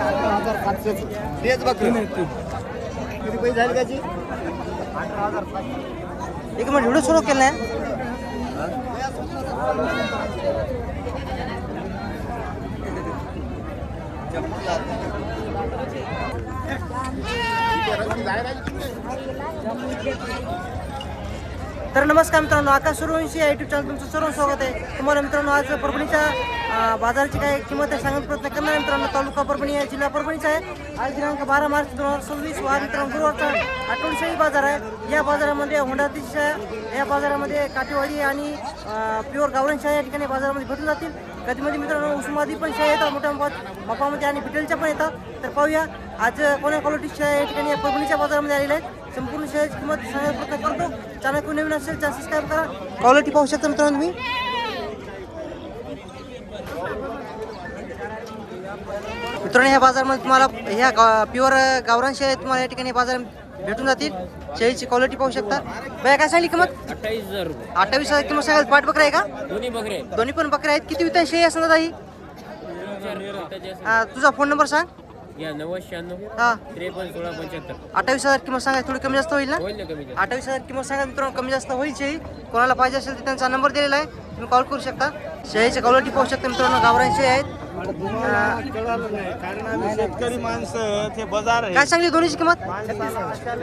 तेच बकरी किती पैसे झाले त्याची? 18,700. एक मिनिट व्हिडिओ सुरू केला आहे. तर नमस्कार मित्रांनो, आकाश सूर्यवंशी या युट्यूब चॅनल तुमचं सर्व स्वागत आहे. तुम्हाला मित्रांनो आज परभणीच्या बाजाराची काय किंमत आहे सांगण्याचा प्रयत्न करणार आहे. मित्रांनो तालुका परभणी आहे, जिल्हा परभणीचा आहे. आज दिनांक 12 मार्च 2026 वार मित्रांनो गुरुवारचा आठवडीशाही बाजार आहे. या बाजारामध्ये होंडातीश या बाजारामध्ये काठीवाडी आणि प्युअर गावरान शाही या ठिकाणी बाजारामध्ये भेटून जातील. कधीमध्ये मित्रांनो उस्मादी पण शाही येतात मोठ्या मापामध्ये आणि बिटेलच्या पण येतात. तर पाहूया आज कोण्या क्वालिटीच्या या ठिकाणी परभणीच्या बाजारामध्ये आलेल्या आहेत. संपूर्ण शेअरची किंमत सांगण्याचा प्रयत्न करतो. चॅनल कोणी नवीन असेल चॅनल सबस्क्राईब करा. क्वालिटी पाहू शकता मित्रांनो तुम्ही. मित्रांनो ह्या बाजारामध्ये तुम्हाला ह्या प्युअर गावरान शेळ्या तुम्हाला या ठिकाणी बाजार भेटून जातील. शेळीची क्वालिटी पाहू शकता. बाया काय सांगली किंमत? 28,000 रुपये. 28,000 किंमत सांगाल. पाठ बकरा आहे का? दोन्ही बकरे आहेत. दोन्ही पण बकऱ्या आहेत. किती विता शेळी असणार ही? तुझा फोन नंबर सांग. या 9096 हा 53 16 75. 28,000 किंमत सांगा. थोडी कमी जास्त होईल ना? होईल ना कमी जास्त. 28,000 किंमत सांगा मित्रांनो. कमी जास्त होईल शेळी. कोणाला पाहिजे असेल तर त्यांचा नंबर दिलेला आहे, तुम्ही कॉल करू शकता. शेळीची क्वालिटी पाहू शकता मित्रांनो. गावरान शेळी आहेत. कारण आम्ही शेतकरी माणसं ते बाजार आहे. काय सांगली दोन्हीची किंमत?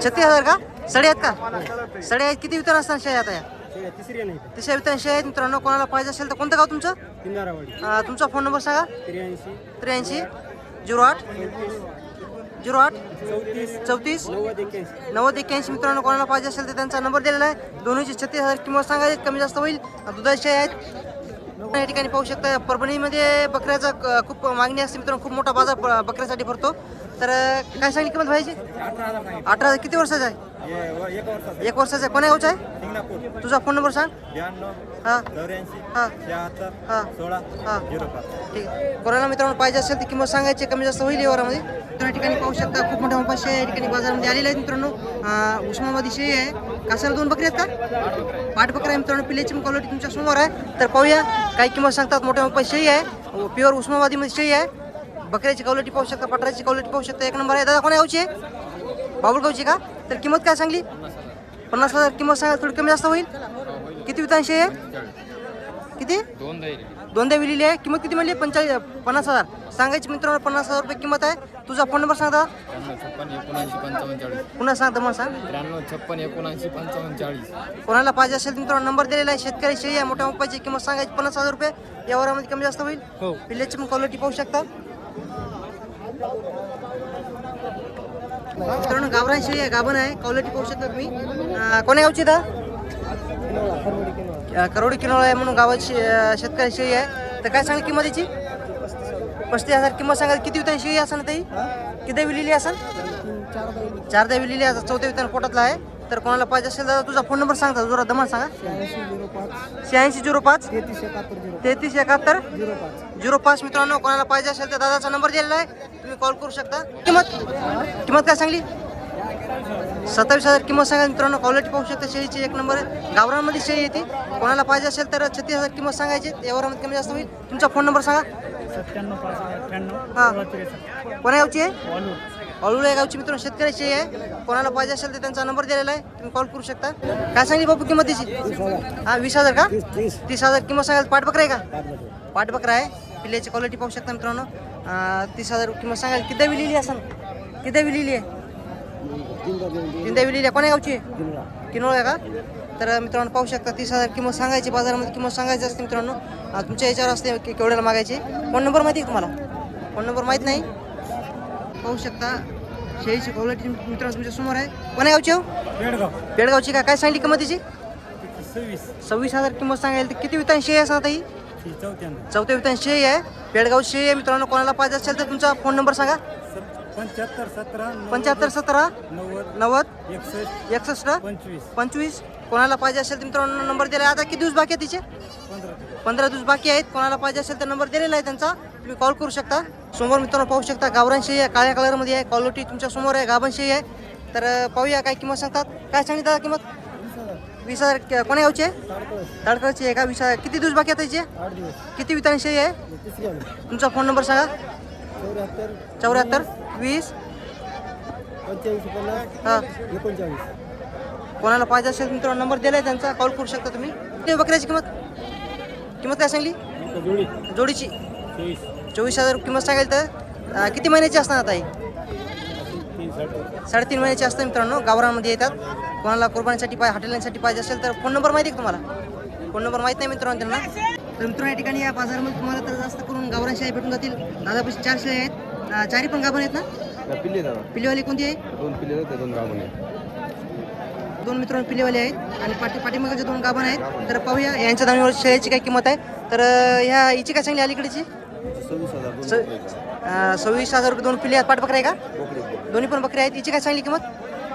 36,000 का? सडे आहेत का? सडे आहेत. किती वितरण असतात शेळी आता या? तिसऱ्या वितरण शेळी आहेत मित्रांनो. कोणाला पाहिजे असेल तर कोणतं गाव तुमचं? तुमचा फोन नंबर सांगा. 83 08 08 34 90 81. मित्रांनो कोणाला पाहिजे असेल तर त्यांचा नंबर दिलेला आहे. दोन्हीची 36,000 किंमत सांगायची. कमी जास्त होईल. दुधाचे आहेत या ठिकाणी पाहू शकता. परभणीमध्ये बकऱ्याचा खूप मागणी असते मित्रांनो. खूप मोठा बाजार बकऱ्यासाठी भरतो. तर काय सांगली किंमत व्हायची? 18,000. किती वर्षाचा आहे? 1 वर्षाचा आहे. कोण्या गावचा आहे? तुझा फोन नंबर सांग. 92 हां 84 हां 76 हां 16 हां 05. ठीक आहे. कोणाला मित्रांनो पाहिजे असेल ती किंमत सांगायची. कमी जास्त होईल यावरामध्ये. तर या ठिकाणी पाहू शकता खूप मोठ्या मोठ्या शेळ्या या ठिकाणी बाजारामध्ये आलेल्या आहेत मित्रांनो. उस्मानाबादी शेळी आहे. कासाला 2 बकरी आहेत का? पाठ बकरा आहे मित्रांनो. पिल्याची पण क्वालिटी तुमच्या समोर आहे. तर पाहूया काय किंमत सांगतात. मोठ्या मोठ्या शेळी आहे. प्युअर उस्मानाबादीमध्ये शेळी आहे. बकऱ्याची क्वालिटी पाहू शकता. पटराची क्वालिटी पाहू शकता. 1 नंबर आहे. दादा कोण्या गावची आहे? बाबुळगावची का? तर किंमत काय सांगली? 50,000 किंमत सांगा. थोडी कमी जास्त होईल. किती वितांश आहे? किती? 2 विलेली आहे. किंमत किती म्हणली? 50,000 सांगायची मित्रांनो. 50,000 रुपये किंमत आहे. तुझा फोन नंबर सांगा. 93 पुन्हा सांग तर मग सांग. 56 45. कोणाला पाहिजे असेल मित्रांनो नंबर दिलेला आहे. शेतकरी शेळी आहे. मोठ्या मोठ्याची किंमत सांगायची 50,000 रुपये. या वरामध्ये कमी जास्त होईल. हो. पिल्ल्याची पण क्वालिटी पाहू शकता मित्रांनो. गावरान शेळी आहे. गाभण आहे. क्वालिटी पाहू शकता तुम्ही. कोण्या गावची दा? करोडी किनोळा आहे म्हणून गावाची शेतकरी शेळी आहे. तर काय सांगली किंमत याची? 35,000 किंमत सांगा. किती वितान शेळी असा ना ताई? किती विलेली असा? 4 विलेली आहे. 4थ्या वितान पोटातला आहे. तर कोणाला पाहिजे असेल तर तुझा फोन नंबर सांगता. जरा दमान सांगा. 86 05 33 71 05. मित्रांनो कोणाला पाहिजे असेल तर दादाचा नंबर दिलेला आहे, तुम्ही कॉल करू शकता. किंमत काय सांगली? 27,000 किंमत सांगा मित्रांनो. क्वालिटी पाहू शकता शेळीची 1 नंबर आहे. गावरामध्ये शेळी येते. कोणाला पाहिजे असेल तर 36,000 किंमत सांगायची. यावरामध्ये कमी जास्त होईल. तुमचा फोन नंबर सांगा. 97 हां कोण्या गावची आहे? अळुळे गावची मित्रांनो शेतकरी शेळी आहे. कोणाला पाहिजे असेल तर त्यांचा नंबर दिलेला आहे, तुम्ही कॉल करू शकता. काय सांगली बाबू किंमत त्याची? हां 20,000 का? 30,000 किंमत सांगाल. पाठ बकरा आहे का? पाठ बकरा आहे. पिल्ल्याची क्वालिटी पाहू शकता मित्रांनो. 30,000 किंमत सांगाल. किती विलेली असेल? किती विलेली आहे? 3 विलेली आहे. कोण्या गावची आहे? किनोळ आहे का? तर मित्रांनो पाहू शकता 30,000 किंमत सांगायची. बाजारामध्ये किंमत सांगायची असते मित्रांनो. तुमच्या याच्यावर असते की केवढ्याला मागायची. फोन नंबर माहिती आहे तुम्हाला? फोन नंबर माहीत नाही. पाहू शकता शेळीची क्वालिटी मित्रांनो तुमच्या समोर आहे. कोण्या गावची हो? पेडगावची का? काय सांगली किंमत तिची? 26,000 किंमत सांगायला. तर किती वितान शेळी असणार ही? 4थ्या वितान शेळी आहे. पेडगाव शेळी आहे मित्रांनो. कोणाला पाहिजे असेल तर तुमचा फोन नंबर सांगा. 75 17 90 61 25. कोणाला पाहिजे असेल तर मित्रांनो नंबर दिला आहे. आता किती दिवस बाकी आहे तिचे? 15 दिवस बाकी आहेत. कोणाला पाहिजे असेल तर नंबर दिलेला आहे त्यांचा, तुम्ही कॉल करू शकता. समोर मित्रांनो पाहू शकता गावरान शेळी आहे. काळ्या कलरमध्ये आहे. क्वालिटी तुमच्या समोर आहे. गाभण शेळी आहे. तर पाहूया काय किंमत सांगतात. काय सांगितलं दादा किंमत? 20,000. कोण्या गावची आहे? ताडकळची आहे का? 20,000. किती दिवस बाकी आहे त्याचे? किती वितान शेळी आहे? तुमचा फोन नंबर सांगा. 74 20 हां कोणाला पाहिजे असेल मित्रांनो नंबर दिला आहे त्यांचा कॉल करू शकता तुम्ही. ते बकऱ्याची किंमत काय सांगली जोडीची 24,000 किंमत सांगाल तर किती महिन्याची असणार आता ही 3.5 महिन्याची असतं मित्रांनो. गावरांमध्ये येतात. कोणाला कुर्बानीसाठी पाहिजे हॉटेलांसाठी पाहिजे असेल तर फोन नंबर माहिती आहे का तुम्हाला? फोन नंबर माहीत नाही मित्रांनो त्यांना. तर मित्रांनो या ठिकाणी या बाजारामध्ये तुम्हाला तर जास्त करून गावरान शेळ्या भेटून जातील. दादापाशी 4 शेळ्या आहेत. चारी पण गाभण आहेत ना? पिल्लेवाली कोणती आहे? 2 पिल्ले होते 2 गावणे. 2 मित्रांनो पिल्लेवाले आहेत आणि पाठीमागचे 2 गाभण आहेत. तर पाहूया यांच्या दाणीवर शेळ्याची काय किंमत आहे. तर ह्या हिची काय सांगली अलीकडची? 26,000 रुपये 2 पिल्ले आहेत. पाठबकरा आहे का? दोन्ही पण बकरी आहेत. हिची काय सांगली किंमत?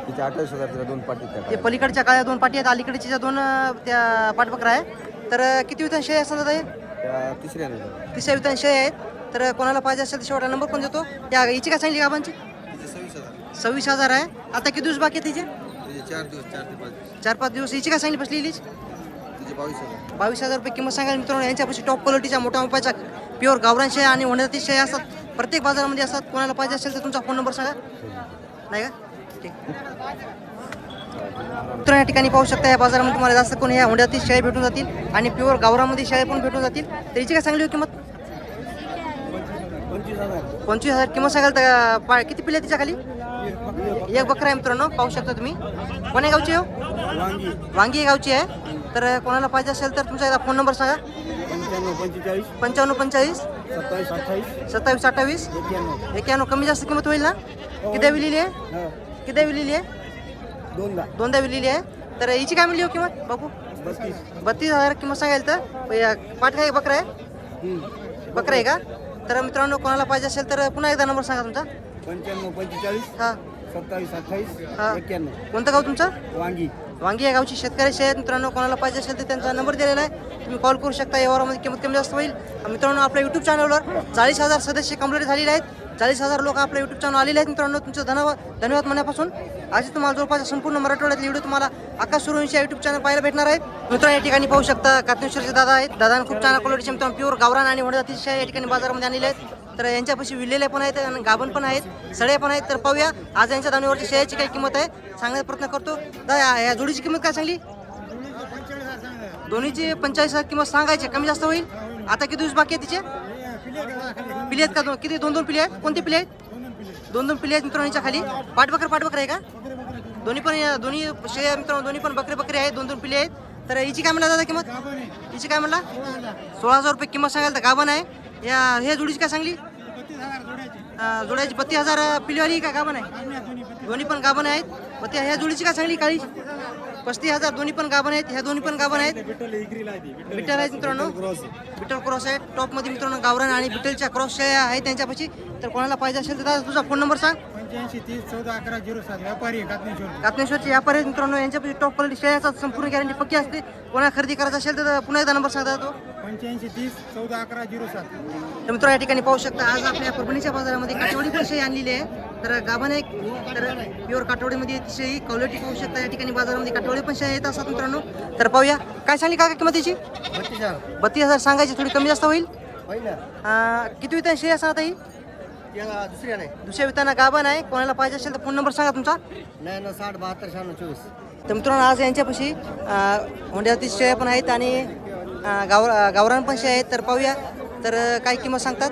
28,000 तिला 2 पाटी. ते पलीकडच्या काळ्या 2 पाटी आहेत. अलीकडच्या ज्या 2 त्या पाठबकरा आहे. तर किती विधान शेळ्या असतात आहे? तिसऱ्या विधान शेळ्या आहेत. तर कोणाला पाहिजे असेल तर शेवटा नंबर पण देतो. त्या हिची काय सांगली गाभांची? 26,000 आहे. आता किती दिवस बाकी आहे तिचे? 4-5 दिवस. हिची काय सांगली बसली? 22,000 रुपये किंमत सांगायला मित्रांनो. यांच्यापाशी टॉप क्वालिटीच्या मोठ्या मोठ्याच्या प्युअर गावरान शेळ्या आणि होण्याची शेळ्या असतात. प्रत्येक बाजारामध्ये असतात. कोणाला पाहिजे असेल तर तुमचा फोन नंबर सांगा. नाही का? ठीक. मित्रांनो या ठिकाणी पाहू शकता या बाजारामध्ये तुम्हाला जास्त कोण या होंड्यातील शेळ्या भेटून जातील आणि प्युअर गावरामध्ये शेळ्या पण भेटून जातील. तर हिची काय सांगली हो किंमत? 25,000 किंमत सांगाल तर किती पिल्ले तिच्या खाली? एक बकरा आहे मित्रांनो. पाहू शकता तुम्ही. कोण्या गावची हो? वांगी गावची आहे. तर कोणाला पाहिजे असेल तर तुमचा एकदा फोन नंबर सांगा. 55 27 28 91. कमी जास्त किंमत होईल ना? किती लिहिली आहे? लिहिली आहे? दोनदा लिहिली आहे. तर हिची काय मिळली हो किंमत बापू? 32,000 किंमत सांगाल तर. पाठ काय बकरा आहे? बकरा आहे का? तर मित्रांनो कोणाला पाहिजे असेल तर पुन्हा एकदा नंबर सांगा तुमचा. 95 45 हां 27 28 हां 91. कोणतं गाव तुमचं? वांगी या गावची शेतकऱ्याचे आहेत मित्रांनो. कोणाला पाहिजे असेल तर त्यांचा नंबर दिलेला आहे. तुम्ही कॉल करू शकता. या वारामध्ये किंमत कमी जास्त होईल. मित्रांनो आपल्या यूट्यूब चॅनलवर 40,000 सदस्य कंप्लीट झालेले आहेत. 40,000 लोक आपल्या यूट्यूब चॅनल आलेले आहेत मित्रांनो. तुमचं धन्यवाद मनापासून. आज तुम्हाला जवळपास संपूर्ण मराठवाड्यातले व्हिडिओ तुम्हाला आकाश सुरवंशी यूट्यूब चॅनल पाहायला भेटणार आहेत. मित्रांनो या ठिकाणी पाहू शकता कातनेश्वरचे दादा आहेत. दादाने खूप छान क्वालिटीचे मित्रांनो प्युअर गावरान आणि होण्याची शेळ्या या ठिकाणी बाजारामध्ये आणलेले आहेत. तर यांच्यापाशी विलेले पण आहेत आणि गाभण पण आहेत, सड्या पण आहेत. तर पाहूया आज यांच्या दाणीवरची शेळ्याची काय किंमत आहे सांगण्याचा प्रयत्न करतो. दादा या जोडीची किंमत काय सांगली? दोन्हीची 45,000 किंमत सांगायची. कमी जास्त होईल. आता किती दिवस बाकी आहे तिचे? पिले आहेत का? किती? 2 पिले आहेत. कोणते पिले आहेत? 2 पिले आहेत मित्रांनो. यांच्या खाली पाठबकर आहे का? दोन्ही शेळ्या मित्रांनो. दोन्ही पण बकरे आहेत. 2 पिले आहेत. तर हिची काय म्हणला दादा किंमत? हिची काय म्हणला? 16,000 रुपये किंमत सांगायला तर गाभण आहे. ह्या जोडीची काय सांगली? जोड्याची 32,000. पिलीवाली का गाभण आहे? दोन्ही पण गाभण आहेत. मग ह्या जोडीची काय सांगली? काळी 35,000. दोन्ही पण गाभण आहेत. ह्या दोन्ही पण गाभण आहेत. बिटल आहेत मित्रांनो. बिटल क्रॉस आहे टॉपमध्ये मित्रांनो. गावरान आणि बिटलच्या क्रॉस शेळ्या आहेत त्यांच्यापाशी. तर कोणाला पाहिजे असेल तर दादा तुझा फोन नंबर सांग. 85 30 14 11 07. व्यापारी कातनेश्वरचे व्यापारी आहेत मित्रांनो. यांच्यापाशी टॉप क्वालिटी शेळ्याचा संपूर्ण गॅरंटी पक्की असते. कोणाला खरेदी करायचं असेल तर पुन्हा एकदा नंबर सांगता तो. 85 30 14 11 07. तर मित्रांनो या ठिकाणी पाहू शकता आज आपल्या परभणीच्या बाजारामध्ये काठवडी पण शेळी आणलेली आहे. तर गाभण एक तर प्युअर काठवडीमध्ये शेळी क्वालिटी पाहू शकता. या ठिकाणी बाजारामध्ये काठवडी पण शेळ्या येत असतात मित्रांनो. तर पाहूया काय सांगली का किंमतीची? 32,000 सांगायची. थोडी कमी जास्त होईल. किती वितान शेळी असणार आता ही? दुसऱ्या विताना गाभण आहे. कोणाला पाहिजे असेल तर फोन नंबर सांगा तुमचा. 90 60 72 96. तर मित्रांनो आज यांच्यापाशी होंड्यातील शेळ्या पण आहेत आणि गावरान पण शेळ्या आहेत. तर पाहूया तर काय किंमत सांगतात.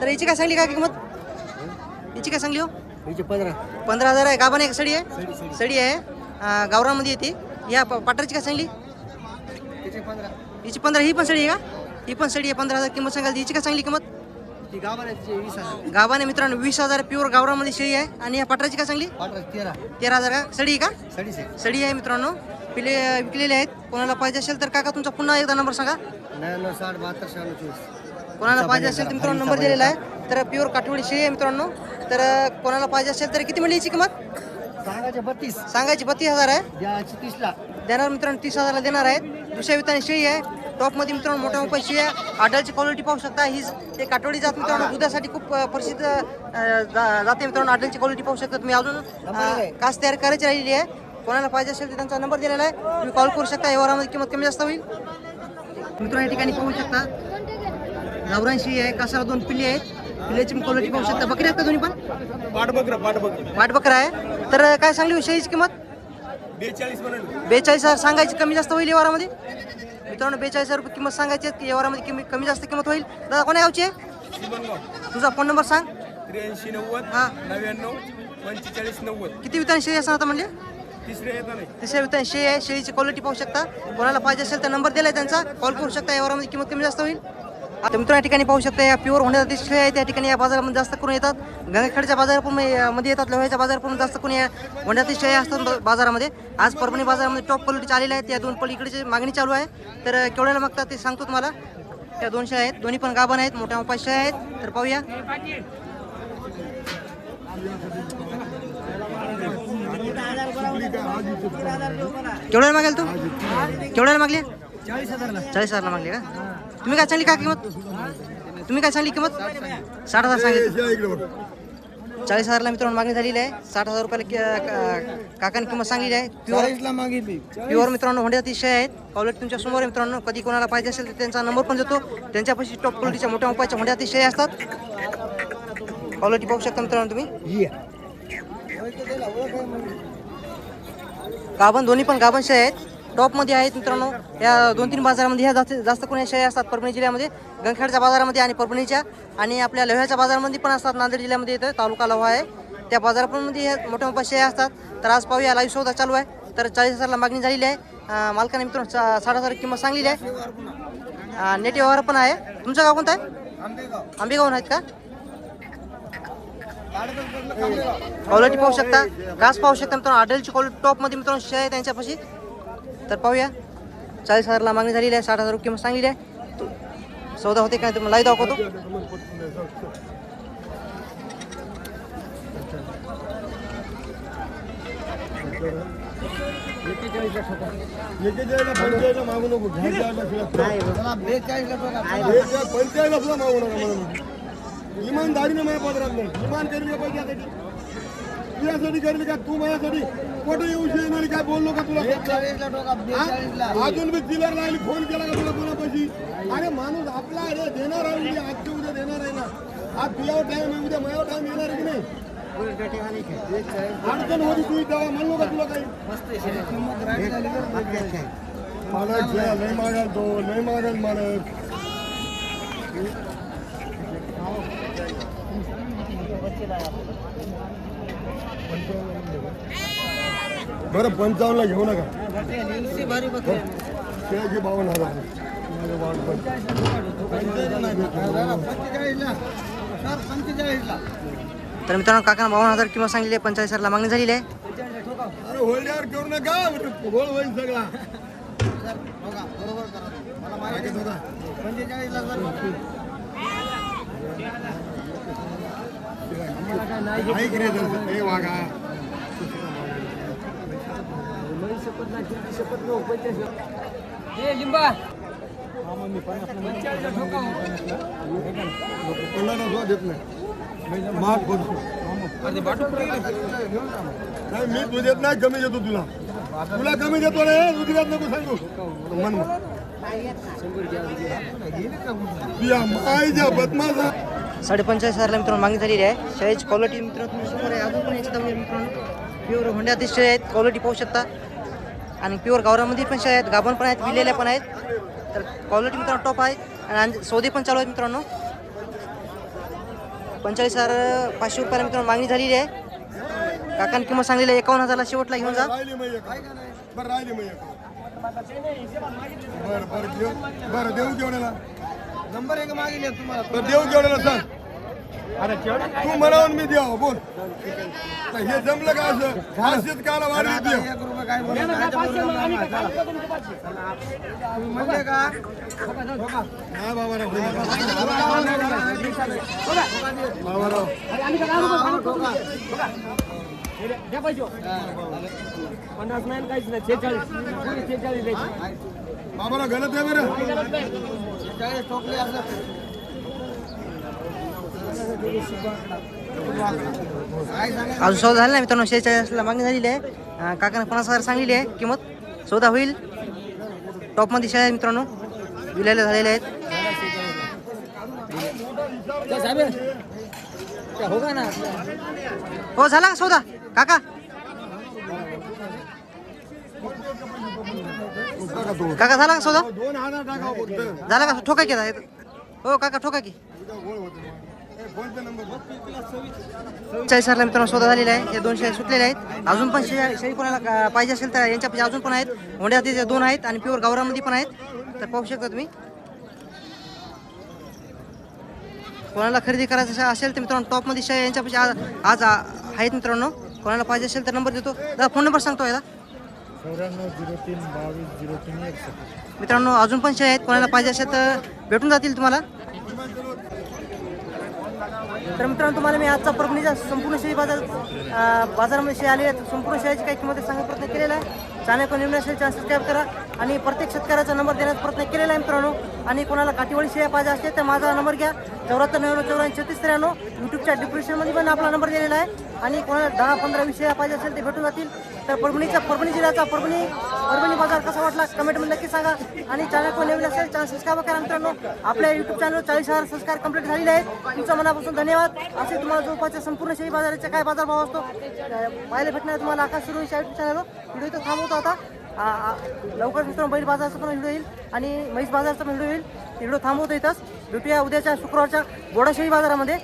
तर याची काय सांगली काय किंमत? याची काय सांगली हो? 15,000 आहे. गाभण आहे. सडी आहे. सडी आहे. गावरानमध्ये येते. या पाटरची काय सांगली? हिची 15. ही पण सडी आहे का? ही पण सडी आहे. 15,000 किंमत सांगाल. हिची काय सांगली किंमत? गाभण आहे मित्रांनो. 20,000 प्युअर गावरामध्ये शेळी आहे. आणि या पाटराची काय सांगली? 13,000 का? सडी आहे का? सडी आहे मित्रांनो. पिले विकलेले आहेत. कोणाला पाहिजे असेल तर काका तुमचा पुन्हा एकदा नंबर सांगा. 90 60 72 96. कोणाला पाहिजे असेल तर मित्रांनो नंबर दिलेला आहे. तर प्युअर काठवडी शेळी आहे मित्रांनो. तर कोणाला पाहिजे असेल तर किती म्हणली याची किंमत? सांगायची 32,000 आहे. देणार मित्रांनो 30,000 देणार आहेत. दुसऱ्या विताने शेळी आहे. टॉपमध्ये मित्रांनो मोठ्या मोठ्या शेळ्या. आडलची क्वालिटी पाहू शकता. ही ते काठवडी जात मित्रांनो दुधासाठी खूप प्रसिद्ध जाते मित्रांनो. आडलची क्वालिटी पाहू शकता तुम्ही. अजून कास तयार करायची राहिलेली आहे. कोणाला पाहिजे असेल तर त्यांचा नंबर दिलेला आहे. तुम्ही कॉल करू शकता. या वारामध्ये किंमत कमी जास्त होईल. मित्रांनो या ठिकाणी पाहू शकता गावरान शेळी आहे. कासाला 2 पिल्ली आहेत. पिल्याची क्वालिटी पाहू शकता. बकरी आहेत का दोन्ही पण? पाठबकर वाट बकरा आहे. तर काय सांगली शेळीची किंमत? 42 म्हणाले. 42,000 सांगायची. कमी जास्त होईल व्यवहारामध्ये मित्रांनो? 42,000 रुपये किंमत सांगायची आहे. व्यवहारामध्ये कमी जास्त किंमत होईल. दादा कोण्या गावची आहे? तुझा फोन नंबर सांग. 83 90 हां 99 45 90. किती वितान शेळी असं आता म्हणले? तिसरे येता नाही. तिसऱ्या वितान शेळी आहे. शेळीची क्वालिटी पाहू शकता. कोणाला पाहिजे असेल तर नंबर दिलाय त्यांचा, कॉल करू शकता. व्यवहारामध्ये किंमत कमी जास्त होईल. आता मित्रांनो या ठिकाणी पाहू शकता या प्युअर होण्याची शेळी आहे. त्या ठिकाणी या बाजारामध्ये जास्त करून येतात. गंगाखेडच्या मध्ये येतात. लोह्याच्या बाजारपूर्ण जास्त करून या होण्याची शेळी असतात बाजारामध्ये. आज परभणी बाजारामध्ये टॉप क्वालिटी आलेल्या आहेत. या दोन पलीकडची मागणी चालू आहे. तर केवढ्याला मागतात ते सांगतो तुम्हाला. त्या 200 आहेत. दोन्ही पण गाभण आहेत. मोठ्या उपाशी आहेत. तर पाहूया. केवढ्याला मागेल तू? केवढ्याला मागली? 40,000ला मागली का? तुम्ही काय सांगली का किंमत? तुम्ही काय सांगली किंमत? 60,000 सांगितली. 40,000ला मित्रांनो मागणी झालेली आहे. 60,000 रुपयाला काकांनी किंमत सांगलेली आहे. प्युअर मित्रांनो होंडे अतिशय आहेत. क्वालिटी तुमच्या समोर आहे मित्रांनो. कधी कोणाला पाहिजे असेल तर त्यांचा नंबर पण देतो. त्यांच्यापाशी टॉप क्वालिटीच्या मोठ्या उपायाच्या होंडे अतिशय असतात. क्वालिटी पाहू शकता मित्रांनो तुम्ही. गाभण दोन्ही पण गाभण शेळ्या आहेत. टॉपमध्ये आहेत मित्रांनो. या 2-3 बाजारामध्ये ह्या जास्त कोणी शेळ्या असतात. परभणी जिल्ह्यामध्ये गंगाखेडच्या बाजारामध्ये आणि परभणीच्या आणि आपल्या लोह्याच्या बाजारामध्ये पण असतात. नांदेड जिल्ह्यामध्ये येतं. तालुका लोहा आहे. त्या बाजारामध्ये ह्या मोठ्या मोठ्या शेळ्या असतात. तर आज पाहूया. लाईव्ह सौदा चालू आहे. तर 40,000ला मागणी झालेली आहे. मालकाने मित्रांनो 60,000 किंमत सांगलेली आहे. नेट व्यवहार पण आहे. तुमचं गाव कोणतं आहे? आंबेगावून आहेत का? क्वालिटी पाहू शकता. घास पाहू शकता मित्रांनो. आडलची क्वालिटी टॉपमध्ये मित्रांनो शेळ्या आहे त्यांच्यापाशी. तर पाहूया. 40,000ला मागणी झालेली आहे. 60,000 रुपये किंमत सांगलेली आहे. सौदा होते काय तुम्हाला लाईव्ह दाखवतो. इमानदारीने माझ्या पदरात नाही. इमान करेल पैशासाठी तुझ्यासाठी करेल का? तू माझ्यासाठी कुठे येऊ येणार काय बोललो का तुला? अजून मी चिलर लागली. फोन केला का तुला कोणापाशी? अरे माणूस आपला अरे देणार आहे. उद्या आजच्या उद्या देणार आहे ना. आज तुझ्यावर टाइम आहे. उद्या माझ्यावर टाइम येणार आहे की नाही? अडचण होती तू तेव्हा म्हणलो का तुला काही? मालक लय मागाल तो. लय मागाल मालक. बरं 55ला घेऊ नका. 52,000. तर मित्रांनो काकांना 52,000 किंमत सांगलेली आहे. 45,000ला मागणी झालेली आहे. अरे होल्डर करू नका. गोळ होईल सगळा. मी तू देत नाही. कमी देतो तुला. तुला कमी देतो रे. दुसऱ्यात नको सांगू. मन माईच्या बदमाशा. 45,000ला मित्रांनो मागणी झालेली आहे. शेळीची क्वालिटी मित्रांनो तुम्ही समोर आहे. अजून पण याची दावली मित्रांनो. प्युअर होंड्या अतिशय आहेत. क्वालिटी पाहू शकता. आणि प्युअर गावरामध्ये पण शेळ्या आहेत. गाभण पण आहेत. विलेल्या पण आहेत. तर क्वालिटी मित्रांनो टॉप आहे. आणि सौदे पण चालू आहेत मित्रांनो. 45,500 रुपयाला मित्रांनो मागणी झालेली आहे. काकांनी किंमत सांगलेली आहे 51,000ला शेवटला घेऊन जा. बरं देऊ केवढ्याला? नंबर एक मागितले तुम्हाला. बरं देऊ केवढ्याला सांग. तू म्हणावून मी देऊ. बोल. हे जमलं का असं? असेच काला वाढली देऊ. म्हणजे का हा बाबाराव. बाबाराव बाबाराव गलत आहे बरं. अजून सौदा झाला नाही मित्रांनो. 46,000ला मागणी झालेली आहे. काकांना 50,000 सांगलेली आहे किंमत. सौदा होईल. टॉपमध्ये शेळ्या आहेत मित्रांनो. विलायला झालेले आहेत. हो झाला का सौदा काका? काका झाला का सौदा? 2000 टाका फक्त. झाला का? ठोका की आता. हो काका ठोका की. फोनचा नंबर 40,000ला मित्रांनो सौदा झालेला आहे. हे 2 शेळ्या सुटलेल्या आहेत. अजून पण शेळी कोणाला पाहिजे असेल तर यांच्यापाशी अजून पण आहेत. होंड्या तिथे 2 आहेत आणि प्युअर गावरामध्ये पण आहेत. तर पाहू शकता तुम्ही. कोणाला खरेदी करायचं असेल तर मित्रांनो टॉपमध्ये शेळ्या यांच्यापाशी आज आहेत मित्रांनो. कोणाला पाहिजे असेल तर नंबर देतो. दादा फोन नंबर सांगतो याला. 9403220361. मित्रांनो अजून पण शेळ्या आहेत. कोणाला पाहिजे असेल तर भेटून जातील तुम्हाला. तर मित्रांनो तुम्हाला मी आजचा परभणीचा संपूर्ण शेळी बाजारामध्ये शेळी आली आहेत. संपूर्ण शेळीची काही किंमत सांगण्याचा प्रयत्न केलेला आहे. चॅनल को निम्न असेल चॅनल सबस्क्राईब करा आणि प्रत्येक शेतकऱ्याचा नंबर देण्याचा प्रयत्न केलेला आहे मित्रांनो. आणि कोणाला काठीवाडी शेळ्या पाहिजे असते तर माझा नंबर घ्या 7499943693. यूट्यूबच्या डिस्क्रिप्शनमध्ये पण आपला नंबर दिलेला आहे. आणि कोणाला 10-15-20 शेळ्या पाहिजे असेल ते भेटून जातील. तर परभणी जिल्ह्याचा परभणी बाजार कसा वाटला कमेंटमध्ये नक्की सांगा. आणि चॅनल को नवीन असेल चॅनल सबस्क्राईब करा मित्रांनो. आपल्या यूट्यूब चॅनल 40,000 सबस्क्राईब कंप्लीट झालेले आहेत. तुमच्या मनापासून धन्यवाद. असे तुम्हाला जवळपासच्या संपूर्ण शेळी बाजाराचा काय बाजारभाव असतो पाहायला भेटणार तुम्हाला आकाश सुरू यूट्यूब चॅनल. व्हिडिओ इथं थांबवतो आता. लवकर मित्रांनो बैल बाजाराचा पण व्हिडिओ येईल आणि म्हैस बाजाराचा पण व्हिडिओ येईल. व्हिडिओ थांबवतो इथंच. भेटूया उद्याच्या शुक्रवारच्या गोडा शेळी बाजारामध्ये.